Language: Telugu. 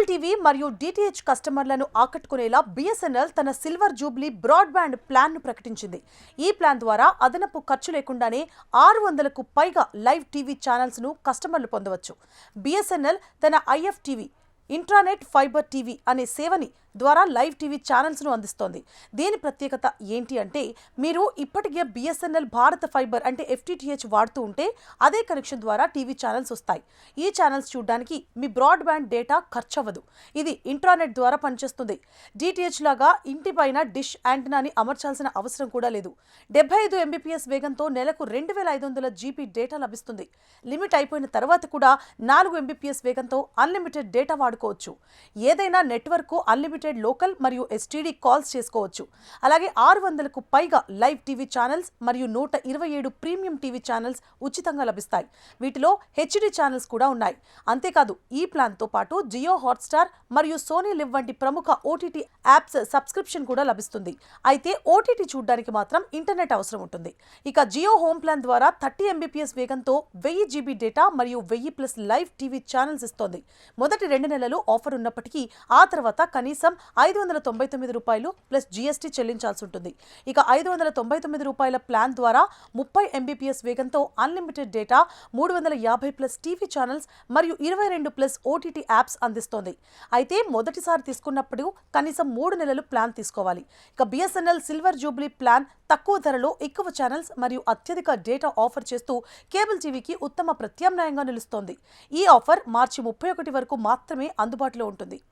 కేబుల్ టీవీ మరియు డిటిహెచ్ కస్టమర్లను ఆకట్టుకునేలా బిఎస్ఎన్ఎల్ తన సిల్వర్ జూబ్లీ బ్రాడ్బ్యాండ్ ప్లాన్ను ప్రకటించింది. ఈ ప్లాన్ ద్వారా అదనపు ఖర్చు లేకుండానే 600కు పైగా లైవ్ టీవీ ఛానల్స్ను కస్టమర్లు పొందవచ్చు. బిఎస్ఎన్ఎల్ తన ఐఎఫ్టీవీ ఇంట్రానెట్ ఫైబర్ టీవీ అనే సేవని ద్వారా లైవ్ టీవీ ఛానల్స్ను అందిస్తోంది. దీని ప్రత్యేకత ఏంటి అంటే, మీరు ఇప్పటికే బిఎస్ఎన్ఎల్ భారత ఫైబర్ అంటే ఎఫ్టీటీహెచ్ వాడుతూ ఉంటే అదే కనెక్షన్ ద్వారా టీవీ ఛానల్స్ వస్తాయి. ఈ ఛానల్స్ చూడడానికి మీ బ్రాడ్బ్యాండ్ డేటా ఖర్చవ్వదు. ఇది ఇంట్రానెట్ ద్వారా పనిచేస్తుంది. డిటిహెచ్ లాగా ఇంటిపైన డిష్ యాంటెనాని అమర్చాల్సిన అవసరం కూడా లేదు. 75 MBPS వేగంతో నెలకు 2500 GB డేటా లభిస్తుంది. లిమిట్ అయిపోయిన తర్వాత కూడా 4 MBPS వేగంతో అన్లిమిటెడ్ డేటా వాడుకోవచ్చు. ఏదైనా నెట్వర్క్ అన్లిమిటెడ్ లోకల్ మరియు ఎస్టీడీ కాల్స్ చేసుకోవచ్చు. అలాగే 600కు పైగా లైవ్ టీవీ ఛానల్స్ మరియు 127 ప్రీమియం టీవీ ఛానల్స్ ఉచితంగా లభిస్తాయి. వీటిలో హెచ్డి ఛానల్స్ కూడా ఉన్నాయి. అంతేకాదు, ఈ ప్లాన్తో పాటు జియో హాట్స్టార్ మరియు సోనీ లివ్ వంటి ప్రముఖ ఓటీటీ యాప్స్ సబ్స్క్రిప్షన్ కూడా లభిస్తుంది. అయితే ఓటీటీ చూడడానికి మాత్రం ఇంటర్నెట్ అవసరం ఉంటుంది. ఇక జియో హోమ్ ప్లాన్ ద్వారా 30 MBPS వేగంతో 1000 GB డేటా మరియు 1000+ లైవ్ టీవీ ఛానల్స్ ఇస్తోంది. మొదటి 2 నెలలు ఆఫర్ ఉన్నప్పటికీ ఆ తర్వాత కనీసం ₹599 ప్లస్ GST చెల్లించాల్సి ఉంటుంది. ఇక ₹599 ప్లాన్ ద్వారా 30 MBPS వేగంతో అన్లిమిటెడ్ డేటా, 350+ టీవీ ఛానల్స్ మరియు 22+ ఓటీటీ యాప్స్ అందిస్తోంది. అయితే మొదటిసారి తీసుకున్నప్పుడు కనీసం 3 నెలలు ప్లాన్ తీసుకోవాలి. ఇక బిఎస్ఎన్ఎల్ సిల్వర్ జూబ్లీ ప్లాన్ తక్కువ ధరలో ఎక్కువ ఛానల్స్ మరియు అత్యధిక డేటా ఆఫర్ చేస్తూ కేబుల్ టీవీకి ఉత్తమ ప్రత్యామ్నాయంగా నిలుస్తోంది. ఈ ఆఫర్ మార్చి 31 వరకు మాత్రమే అందుబాటులో ఉంటుంది.